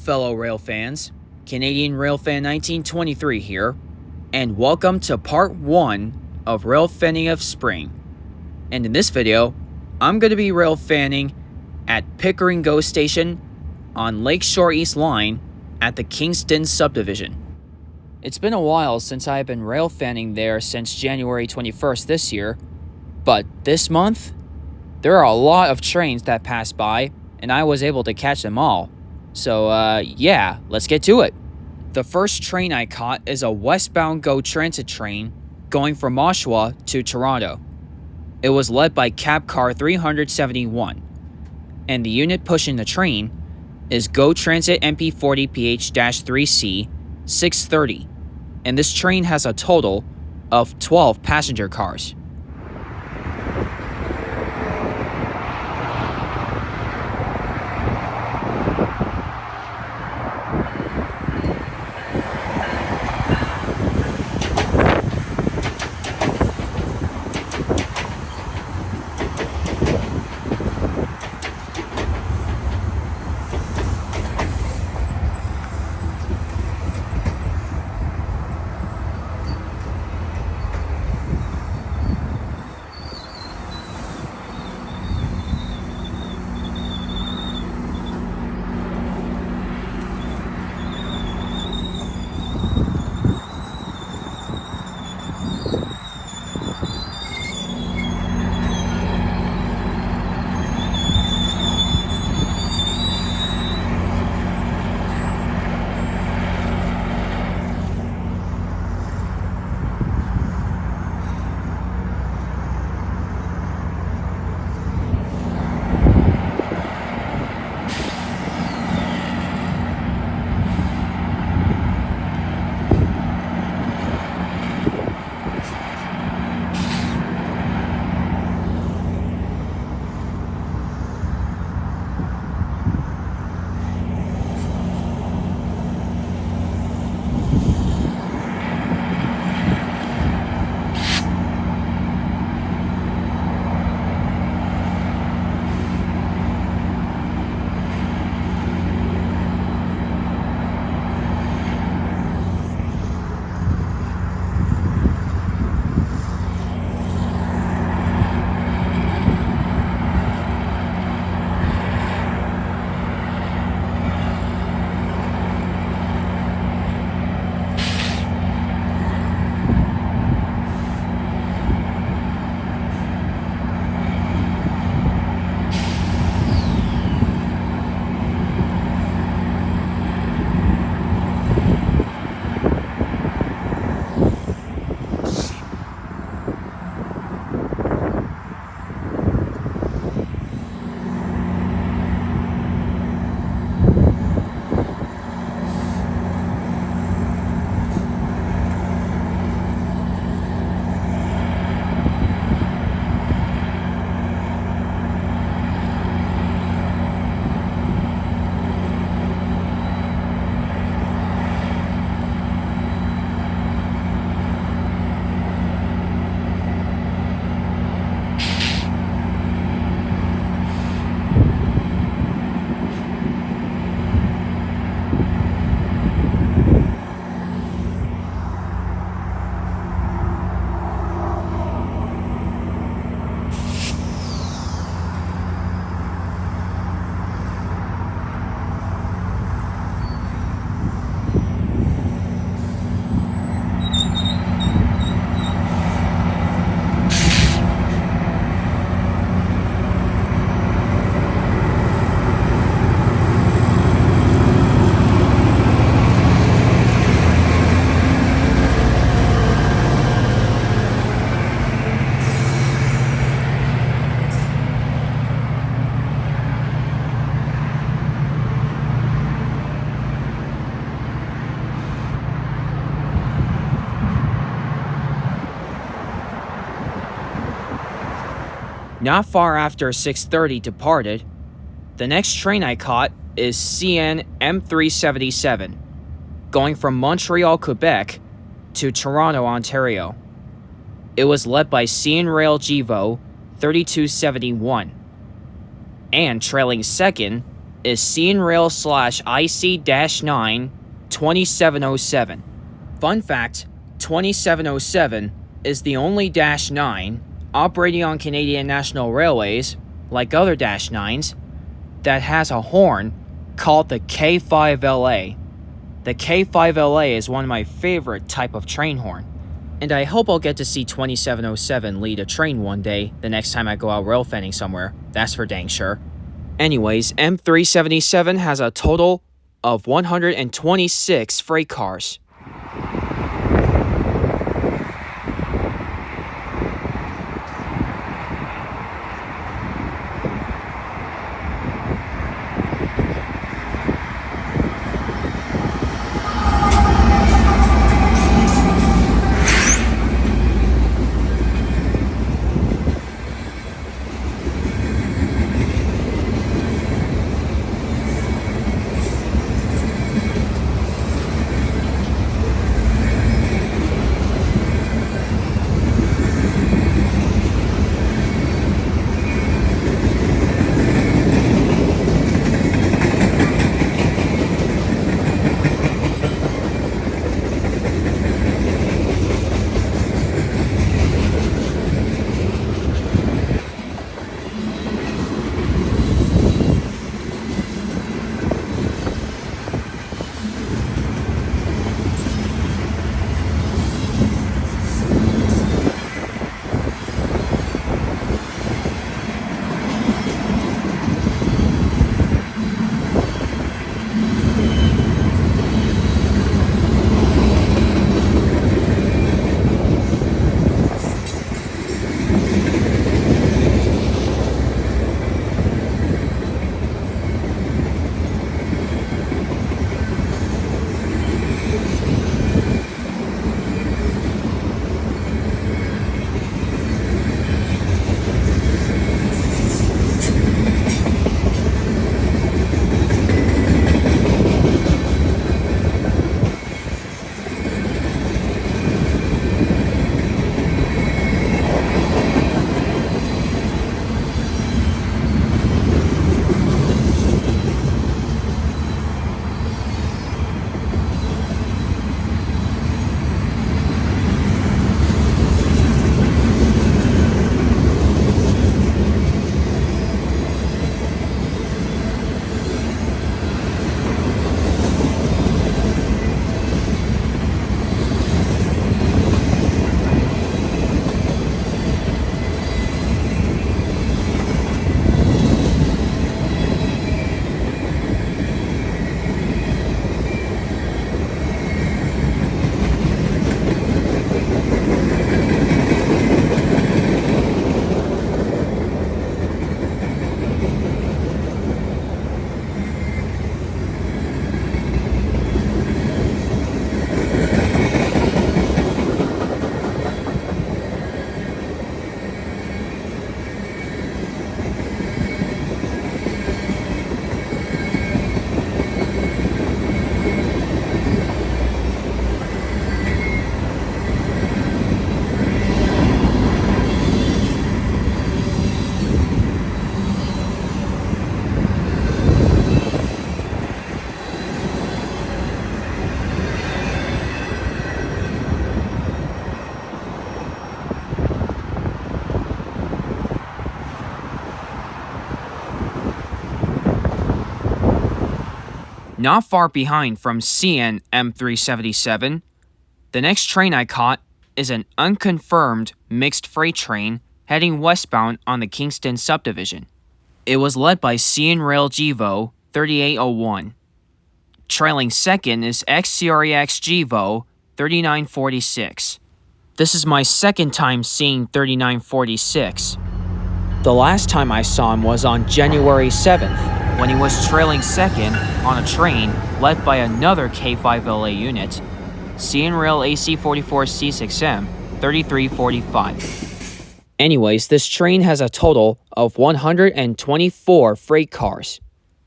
fellow rail fans. Canadian Railfan 1923 here, and welcome to part 1 of Railfanning of Spring. And in this video, I'm going to be railfanning at Pickering GO Station on Lakeshore East Line at the Kingston subdivision. It's been a while since I've been railfanning there since January 21st this year, but this month, there are a lot of trains that pass by, and I was able to catch them all. So, yeah, let's get to it. The first train I caught is a westbound GO transit train going from Oshawa to Toronto. It was led by cab car 371, and the unit pushing the train is GO Transit MP40PH-3C 630, and this train has a total of 12 passenger cars. Not far after 6:30 departed, the next train I caught is CN M377, going from Montreal, Quebec to Toronto, Ontario. It was led by CN Rail GVO 3271, and trailing second is CN Rail / IC-9 2707. Fun fact, 2707 is the only Dash 9 operating on Canadian National Railways, like other Dash 9s, that has a horn called the K5LA. The K5LA is one of my favorite type of train horn, and I hope I'll get to see 2707 lead a train one day the next time I go out railfanning somewhere, that's for dang sure. Anyways, M377 has a total of 126 freight cars. Not far behind from CN M377, the next train I caught is an unconfirmed mixed freight train heading westbound on the Kingston subdivision. It was led by CN Rail GVO 3801. Trailing second is XCREX GVO 3946. This is my second time seeing 3946. The last time I saw him was on January 7th, when he was trailing second on a train led by another K5LA unit, CN Rail AC44C6M 3345. Anyways, this train has a total of 124 freight cars.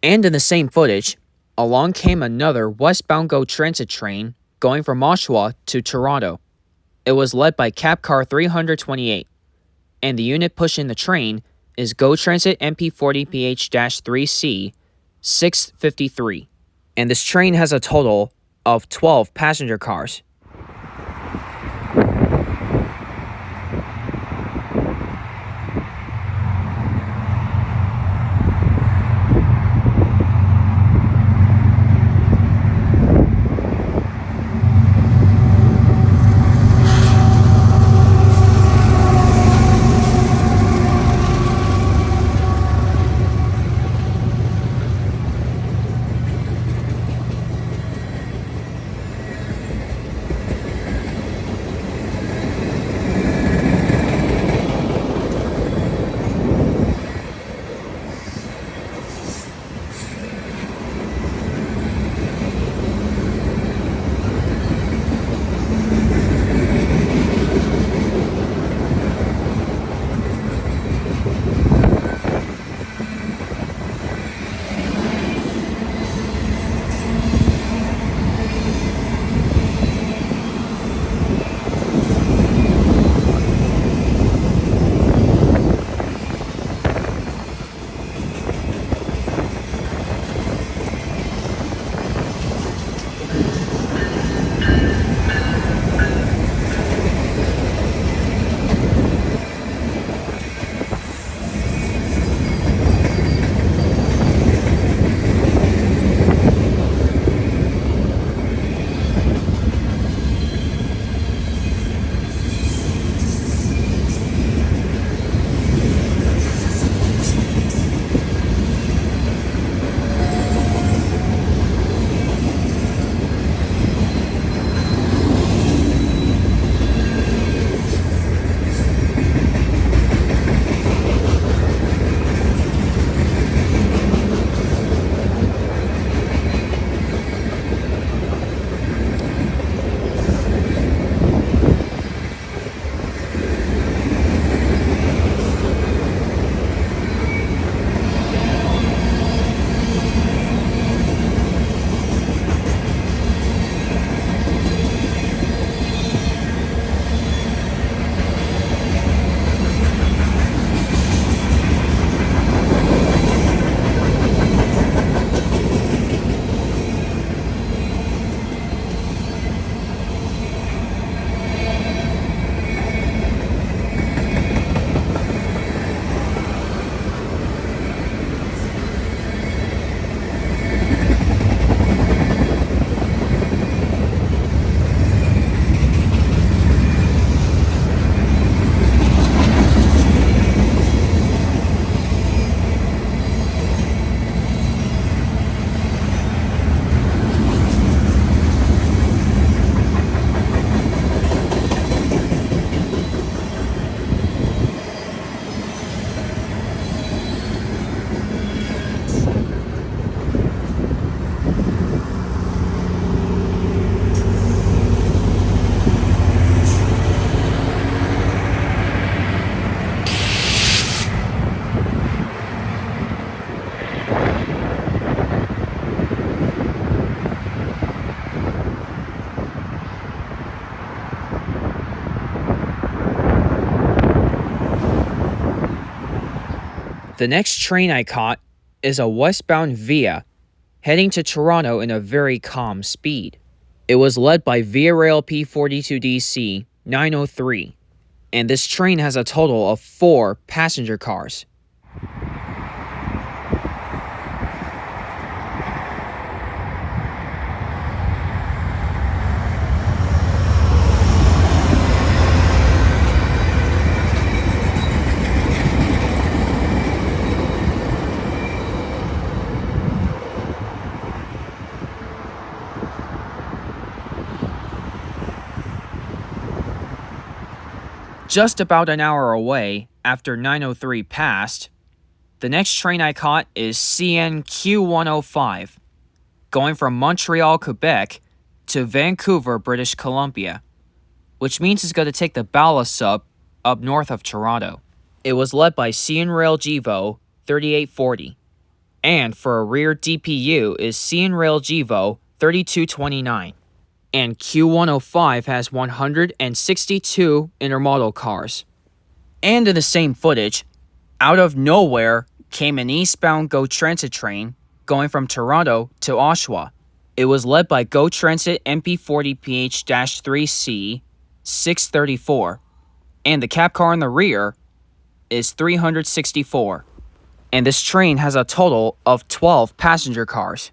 And in the same footage, along came another westbound GO transit train going from Oshawa to Toronto. It was led by Cap Car 328, and the unit pushing the train is GO Transit MP40PH-3C 653. And this train has a total of 12 passenger cars. The next train I caught is a westbound Via heading to Toronto in a very calm speed. It was led by Via Rail P42DC 903, and this train has a total of 4 passenger cars. Just about an hour away after 903 passed, the next train I caught is CN Q105, going from Montreal, Quebec to Vancouver, British Columbia, which means it's going to take the ballast sub up north of Toronto. It was led by CN Rail GVO 3840, and for a rear DPU is CN Rail GVO 3229. And Q105 has 162 intermodal cars. And in the same footage, out of nowhere came an eastbound GO transit train going from Toronto to Oshawa. It was led by GO Transit MP40PH-3C 634, and the cab car in the rear is 364. And this train has a total of 12 passenger cars.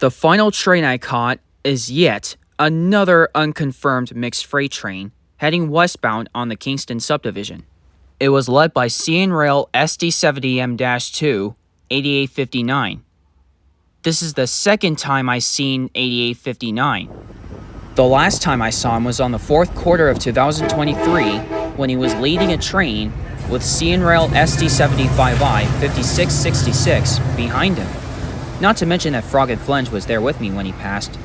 The final train I caught is yet another unconfirmed mixed freight train heading westbound on the Kingston subdivision. It was led by CN Rail SD70M-2 8859. This is the second time I've seen 8859. The last time I saw him was on the fourth quarter of 2023 when he was leading a train with C&Rail SD75I 5666 behind him. Not to mention that Frog and Flange was there with me when he passed.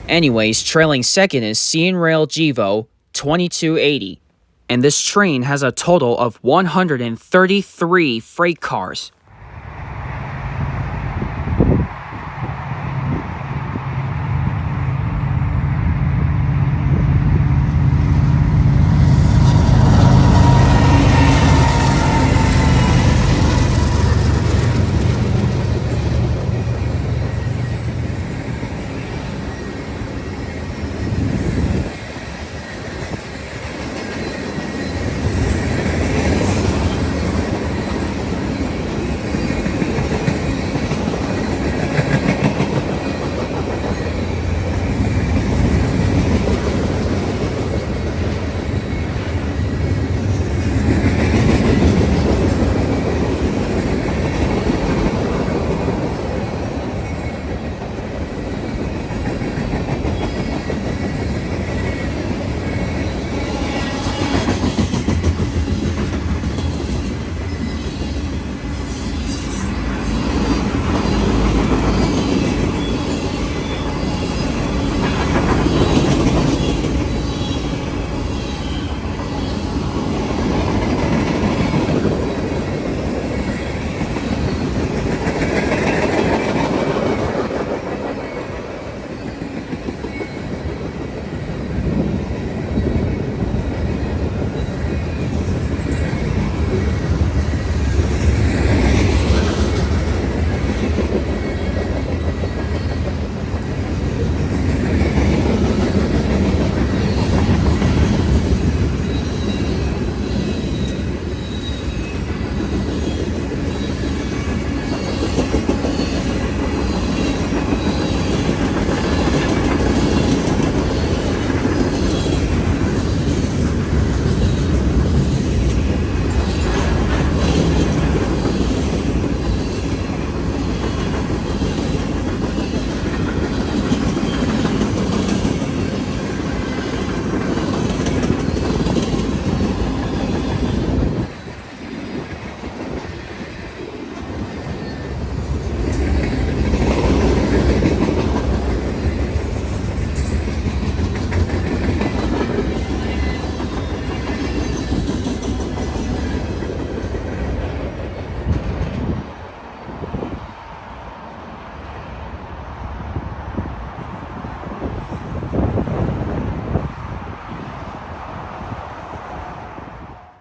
Anyways, trailing second is C&Rail GO 2280, and this train has a total of 133 freight cars.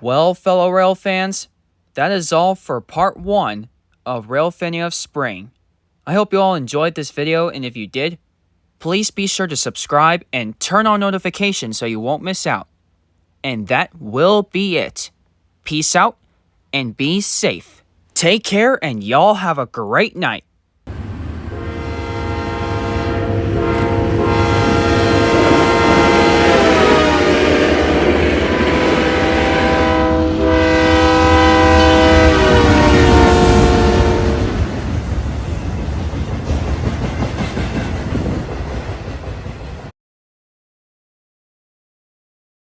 Well, fellow rail fans, that is all for part 1 of Railfanning of Spring. I hope you all enjoyed this video, and if you did, please be sure to subscribe and turn on notifications so you won't miss out. And that will be it. Peace out and be safe. Take care, and y'all have a great night.